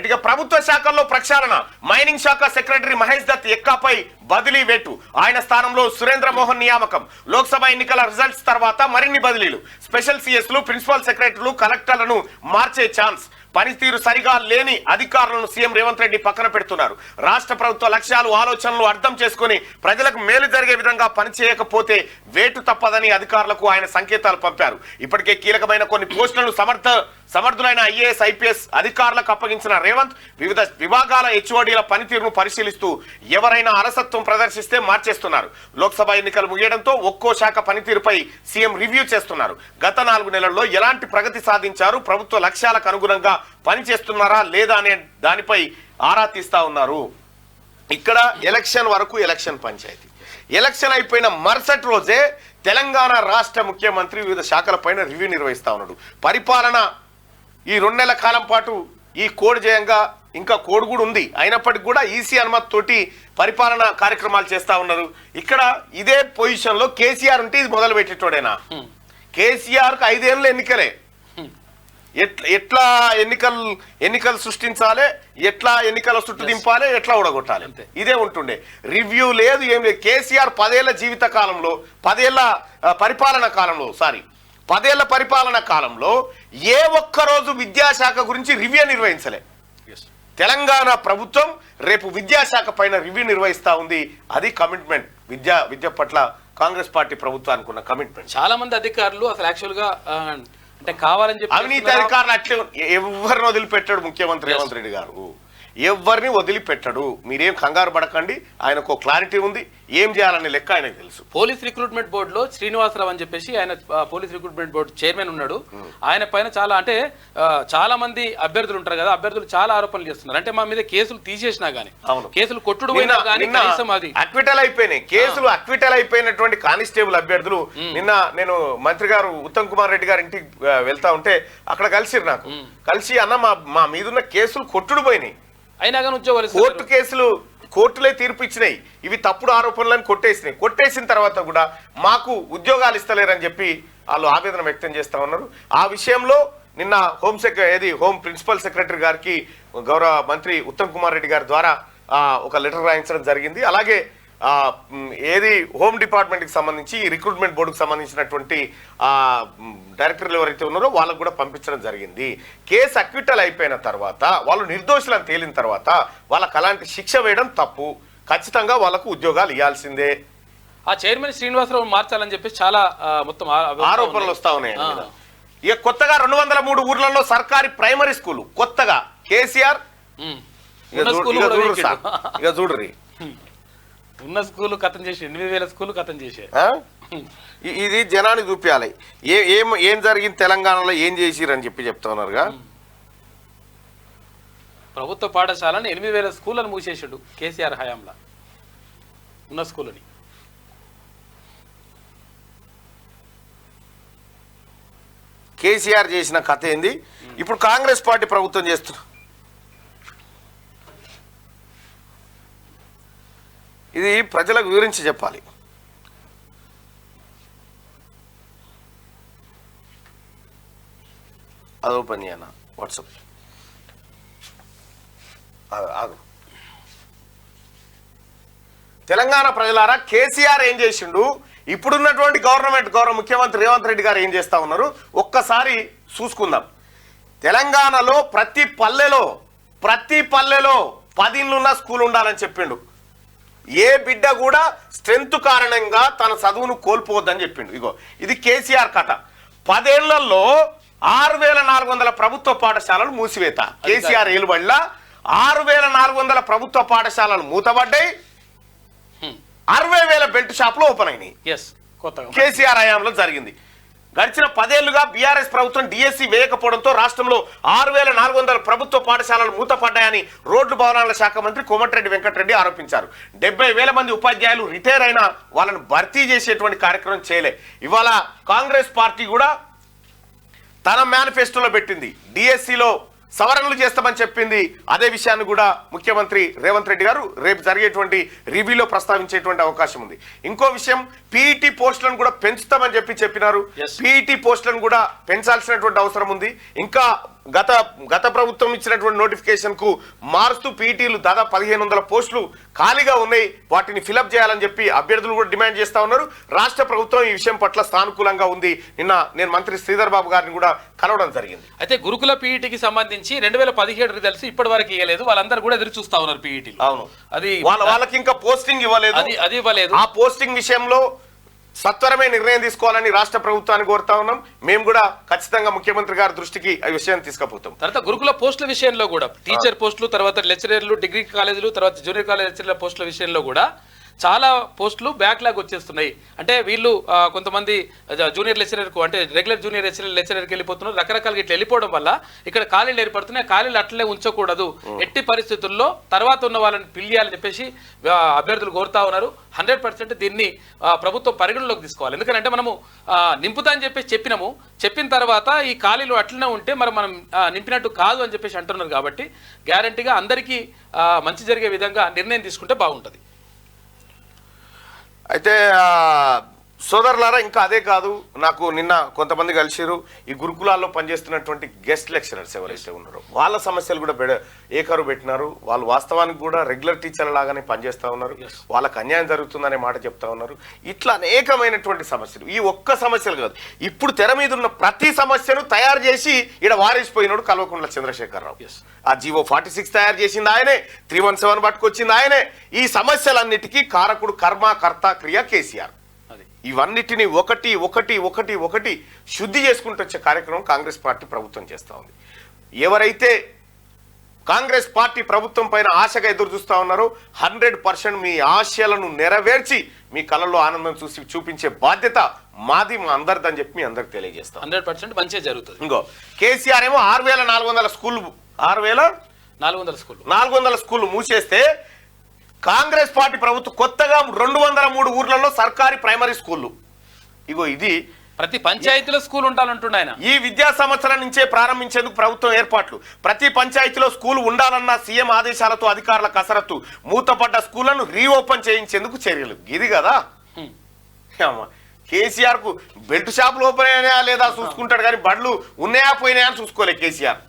Right. ఇక ప్రభుత్వ శాఖల్లో ప్రక్షాళన. మైనింగ్ శాఖ సెక్రటరీ మహేష్ దత్ ఎక్కాపై బదిలీ వేటు. ఆయన స్థానంలో సురేంద్ర మోహన్ నియామకం. లోక్సభ ఎన్నికల రిజల్ట్స్ తర్వాత మరిన్ని బదిలీలు. స్పెషల్ సిఎస్లు, ప్రిన్సిపల్ సెక్రటరీలు, కలెక్టర్లను మార్చే ఛాన్స్. పనితీరు సరిగా లేని అధికారులను సీఎం రేవంత్ రెడ్డి పక్కన పెడుతున్నారు. రాష్ట్ర ప్రభుత్వ లక్ష్యాలు, ఆలోచనలు అర్థం చేసుకుని ప్రజలకు మేలు జరిగే విధంగా పనిచేయకపోతే వేటు తప్పదని అధికారులకు ఆయన సంకేతాలు పంపారు. ఇప్పటికే కీలకమైన కొన్ని పోస్టులను సమర్థులైన ఐఏఎస్, ఐపీఎస్ అధికారులకు అప్పగించిన రేవంత్ వివిధ విభాగాల హెచ్ఓడీల పనితీరును పరిశీలిస్తూ ఎవరైనా అలసత్వం ప్రదర్శిస్తే మార్చేస్తున్నారు. లోక్సభ ఎన్నికలు ముగియడంతో ఒక్కో శాఖ పనితీరుపై సీఎం రివ్యూ చేస్తున్నారు. గత 4 నెలల్లో ఎలాంటి ప్రగతి సాధించారు, ప్రభుత్వ లక్ష్యాలకు అనుగుణంగా పనిచేస్తున్నారా లేదా అనే దానిపై ఆరా తీస్తా ఉన్నారు. ఇక్కడ ఎలక్షన్ వరకు ఎలక్షన్ పంచాయతీ. ఎలక్షన్ అయిపోయిన మరుసటి రోజే తెలంగాణ రాష్ట్ర ముఖ్యమంత్రి వివిధ శాఖలపైన రివ్యూ నిర్వహిస్తా ఉన్నాడు. పరిపాలన ఈ 2 నెలల కాలం పాటు ఈ కోడ్ జయంగా ఇంకా కోడ్ కూడా ఉంది. అయినప్పటికీ కూడా ఈసీ అనుమతి తోటి పరిపాలన కార్యక్రమాలు చేస్తా ఉన్నారు. ఇక్కడ ఇదే పొజిషన్ లో కేసీఆర్ ఉంటే ఇది మొదలు పెట్టేటోడేనా? కేసీఆర్కు 5 ఏళ్ళు ఎన్నికలే. ఎట్లా ఎన్నికలు సృష్టించాలి, ఎట్లా ఎన్నికల చుట్టూ దింపాలి, ఎట్లా ఊడగొట్టాలి, ఇదే ఉంటుండే. రివ్యూ లేదు, ఏం లేదు. కేసీఆర్ 10 ఏళ్ల జీవిత కాలంలో, 10 ఏళ్ల పరిపాలన కాలంలో, 10 ఏళ్ల పరిపాలన కాలంలో ఏ ఒక్కరోజు విద్యాశాఖ గురించి రివ్యూ నిర్వహించలే. తెలంగాణ ప్రభుత్వం రేపు విద్యాశాఖ పైన రివ్యూ నిర్వహిస్తా ఉంది. అది కమిట్మెంట్. విద్య పట్ల కాంగ్రెస్ పార్టీ ప్రభుత్వానికి ఉన్న కమిట్మెంట్. చాలా మంది అధికారులు అసలు యాక్చువల్ గా అంటే కావాలని చెప్పి అవినీతి అధికారులు అట్లే ఎవరిని వదిలిపెట్టాడు ముఖ్యమంత్రి రేవంత్ రెడ్డి గారు. ఎవరిని వదిలిపెట్టడు. మీరేం కంగారు పడకండి. ఆయనకు క్లారిటీ ఉంది, ఏం చేయాలనే లెక్క ఆయనకు తెలుసు. పోలీస్ రిక్రూట్మెంట్ బోర్డులో శ్రీనివాసరావు అని చెప్పేసి ఆయన పోలీస్ రిక్రూట్మెంట్ బోర్డు చైర్మన్ ఉన్నాడు. ఆయన పైన చాలా మంది అభ్యర్థులు ఉంటారు కదా, అభ్యర్థులు చాలా ఆరోపణలు చేస్తున్నారు. అంటే మా మీద కేసులు తీసేసినా గానీ, కేసులు కొట్టుడు పోయినా కానీ అక్విటల్ అయిపోయినాయి. కేసులు అక్విటల్ అయిపోయినటువంటి కానిస్టేబుల్ అభ్యర్థులు నిన్న నేను మంత్రి గారు ఉత్తమ్ కుమార్ రెడ్డి గారి ఇంటికి వెళ్తా ఉంటే అక్కడ కలిసిరు. నాకు కలిసి అన్న మా మీదున్న కేసులు కొట్టుడు పోయినాయి, అయినా కానీ ఉద్యోగాలు కోర్టు కేసులు కోర్టులే తీర్పు ఇచ్చినాయి, ఇవి తప్పుడు ఆరోపణలను కొట్టేసినాయి. కొట్టేసిన తర్వాత కూడా మాకు ఉద్యోగాలు ఇస్తలేరని చెప్పి వాళ్ళు ఆవేదన వ్యక్తం చేస్తా ఉన్నారు. ఆ విషయంలో నిన్న హోం ప్రిన్సిపల్ సెక్రటరీ గారికి గౌరవ మంత్రి ఉత్తమ్ కుమార్ రెడ్డి గారి ద్వారా ఒక లెటర్ రాయించడం జరిగింది. అలాగే హోమ్ డిపార్ట్మెంట్కి సంబంధించి రిక్రూట్మెంట్ బోర్డుకు సంబంధించినటువంటి డైరెక్టర్లు ఎవరైతే ఉన్నారో వాళ్ళకు కూడా పంపించడం జరిగింది. కేసు అక్విటల్ అయిపోయిన తర్వాత, వాళ్ళు నిర్దోషులను తేలిన తర్వాత వాళ్ళకి అలాంటి శిక్ష వేయడం తప్పు. ఖచ్చితంగా వాళ్ళకు ఉద్యోగాలు ఇవ్వాల్సిందే. ఆ చైర్మన్ శ్రీనివాసరావు మార్చాలని చెప్పేసి చాలా మొత్తం ఆరోపణలు వస్తా ఉన్నాయి. ఇక కొత్తగా 203 ఊర్లలో సర్కారీ ప్రైమరీ స్కూల్ కొత్తగా కేసీఆర్ ఇక చూడరి ఉన్న స్కూల్ కథం చేసి 8,000 స్కూల్ కథం చేసే ఇది జనానికి చూపించాలి. ఏం జరిగింది తెలంగాణలో, ఏం చేసిరని చెప్తా ఉన్నారుగా. ప్రభుత్వ పాఠశాలను 8,000 స్కూళ్ళను మూసేసాడు కేసీఆర్ హయాంలో. ఉన్న స్కూల్ని కేసీఆర్ చేసిన కథ ఏంది, ఇప్పుడు కాంగ్రెస్ పార్టీ ప్రభుత్వం చేస్తున్నా. ఇది ప్రజలకు వివరించి చెప్పాలి. అది ఓపెన్ చేయనా వాట్సాప్ ఆగు. తెలంగాణ ప్రజలారా, కేసీఆర్ ఏం చేసిండు, ఇప్పుడున్నటువంటి గవర్నమెంట్ ముఖ్యమంత్రి రేవంత్ రెడ్డి గారు ఏం చేస్తా ఉన్నారు ఒక్కసారి చూసుకుందాం. తెలంగాణలో ప్రతి పల్లెలో 10 ఇళ్ళున్న స్కూల్ ఉండాలని చెప్పిండు. ఏ బిడ్డ కూడా స్ట్రెంత్ కారణంగా తన చదువును కోల్పోవద్దని చెప్పిండు. ఇగో ఇది కేసీఆర్ కథ. 10 ఏళ్లలో 6,400 ప్రభుత్వ పాఠశాలలు మూసివేత. కేసీఆర్ ఏలుబడిలా 6,400 ప్రభుత్వ పాఠశాలలు మూతబడ్డాయి. 60,000 బెల్ట్ షాపులు ఓపెన్ అయినాయి. కేసీఆర్ హయాంలో జరిగింది. గడిచిన 10 ఏళ్లుగా బీఆర్ఎస్ ప్రభుత్వం డిఎస్సి వేయకపోవడంతో రాష్ట్రంలో 6,400 ప్రభుత్వ పాఠశాలలు మూతపడ్డాయని రోడ్లు భవనాల శాఖ మంత్రి కోమటిరెడ్డి వెంకటరెడ్డి ఆరోపించారు. 70,000 మంది ఉపాధ్యాయులు రిటైర్ అయినా వాళ్ళను భర్తీ చేసేటువంటి కార్యక్రమం చేయలే. ఇవాళ కాంగ్రెస్ పార్టీ కూడా తన మేనిఫెస్టోలో పెట్టింది, డిఎస్సిలో సవరణలు చేస్తామని చెప్పింది. అదే విషయాన్ని కూడా ముఖ్యమంత్రి రేవంత్ రెడ్డి గారు రేపు జరిగేటువంటి రివ్యూలో ప్రస్తావించేటువంటి అవకాశం ఉంది. ఇంకో విషయం, పీఈటీ పోస్టులను కూడా పెంచుతామని చెప్పినారు. పీఈటీ పోస్టులను కూడా పెంచాల్సినటువంటి అవసరం ఉంది. ఇంకా గత ప్రభుత్వం ఇచ్చినటువంటి నోటిఫికేషన్ కు మారుస్తూ పీఈటీలు దాదాపు 1500 పోస్టులు ఖాళీగా ఉన్నాయి, వాటిని ఫిలప్ చేయాలని చెప్పి అభ్యర్థులు కూడా డిమాండ్ చేస్తా ఉన్నారు. రాష్ట్ర ప్రభుత్వం ఈ విషయం పట్ల సానుకూలంగా ఉంది. నిన్న నేను మంత్రి శ్రీధర్ బాబు గారిని కూడా కలవడం జరిగింది. అయితే గురుకుల పీఈటీకి సంబంధించి 2017 రిజల్ట్స్ ఇప్పటి వరకు ఇవ్వలేదు, వాళ్ళందరూ కూడా ఎదురు చూస్తా ఉన్నారు పీఈటీ. అవును, అది వాళ్ళకి ఇంకా పోస్టింగ్ ఇవ్వలేదు, అది ఇవ్వలేదు. ఆ పోస్టింగ్ విషయంలో సత్వరమే నిర్ణయం తీసుకోవాలని రాష్ట్ర ప్రభుత్వాన్ని కోరుతా ఉన్నాం. మేము కూడా ఖచ్చితంగా ముఖ్యమంత్రి గారి దృష్టికి ఈ విషయాన్ని తీసుకుపోతాం. తర్వాత గురుకుల పోస్టుల విషయంలో కూడా టీచర్ పోస్టులు, తర్వాత లెక్చరర్లు, డిగ్రీ కాలేజీలు, తర్వాత జూనియర్ కాలేజ్ లెక్చరర్ల పోస్టుల విషయంలో కూడా చాలా పోస్టులు బ్యాక్లాగ్ వచ్చేస్తున్నాయి. అంటే వీళ్ళు కొంతమంది జూనియర్ లెక్చరర్కు అంటే రెగ్యులర్ జూనియర్ లెక్చరర్కి వెళ్ళిపోతున్నారు. రకరకాలుగా ఇట్లా వెళ్ళిపోవడం వల్ల ఇక్కడ ఖాళీలు ఏర్పడుతున్నాయి. ఖాళీలు అట్లే ఉంచకూడదు, ఎట్టి పరిస్థితుల్లో తర్వాత ఉన్న వాళ్ళని పిలియాలని చెప్పేసి అభ్యర్థులు కోరుతా ఉన్నారు. 100% దీన్ని ప్రభుత్వం పరిగణలోకి తీసుకోవాలి. ఎందుకంటే మనము నింపుతా అని చెప్పేసి చెప్పిన తర్వాత ఈ ఖాళీలు అట్లనే ఉంటే మనం నింపినట్టు కాదు అని చెప్పేసి అంటున్నారు. కాబట్టి గ్యారంటీగా అందరికీ మంచి జరిగే విధంగా నిర్ణయం తీసుకుంటే బాగుంటుంది. అయితే సోదరులారా, ఇంకా అదే కాదు, నాకు నిన్న కొంతమంది కలిసిరు. ఈ గురుకులాల్లో పనిచేస్తున్నటువంటి గెస్ట్ లెక్చరర్స్ ఎవరైతే ఉన్నారో వాళ్ళ సమస్యలు కూడా ఏకరు పెట్టినారు. వాళ్ళు వాస్తవానికి కూడా రెగ్యులర్ టీచర్ల లాగానే పనిచేస్తూ ఉన్నారు. వాళ్ళకి అన్యాయం జరుగుతుందనే మాట చెప్తా ఉన్నారు. ఇట్లా అనేకమైనటువంటి సమస్యలు, ఈ ఒక్క సమస్యలు కాదు, ఇప్పుడు తెర మీద ఉన్న ప్రతి సమస్యను తయారు చేసి ఇక్కడ వారేసిపోయినాడు కల్వకుంట్ల చంద్రశేఖరరావు. ఆ జీవో 46 తయారు చేసింది ఆయనే, 317 పట్టుకొచ్చింది ఆయనే. ఈ సమస్యలన్నిటికీ కారకుడు, కర్మ, కర్త, క్రియ కేసీఆర్. ఇవన్నిటిని ఒకటి శుద్ధి చేసుకుంటూ వచ్చే కార్యక్రమం కాంగ్రెస్ పార్టీ ప్రభుత్వం చేస్తూ ఉంది. ఎవరైతే కాంగ్రెస్ పార్టీ ప్రభుత్వం పైన ఆశగా ఎదురు చూస్తూ ఉన్నారో 100% మీ ఆశయాలను నెరవేర్చి మీ కళ్ళల్లో ఆనందం చూపించే బాధ్యత మాది, మా అందరిదని చెప్పి మీ అందరికి తెలియజేస్తాం. 100% మంచిగా జరుగుతుంది. ఇంకో కేసీఆర్ ఏమో 6400 స్కూళ్ళు 6400 స్కూళ్ళు మూసేస్తే కాంగ్రెస్ పార్టీ ప్రభుత్వం కొత్తగా 203 ఊర్లలో సర్కారీ ప్రైమరీ స్కూళ్ళు, ఇగో ఇది ప్రతి పంచాయతీలో స్కూల్ ఉండాలంటుండ ఆయన. ఈ విద్యా సంవత్సరం నుంచే ప్రారంభించేందుకు ప్రభుత్వం ఏర్పాట్లు. ప్రతి పంచాయతీలో స్కూల్ ఉండాలన్న సీఎం ఆదేశాలతో అధికారుల కసరత్తు. మూతపడ్డ స్కూళ్లను రీఓపెన్ చేయించేందుకు చర్యలు. ఇది కదా కేసీఆర్ కు బెల్ట్ షాపులు ఓపెన్ అయినాయా లేదా చూసుకుంటాడు, కానీ బడులు ఉన్నాయా పోయినాయా అని చూసుకోలే కేసీఆర్.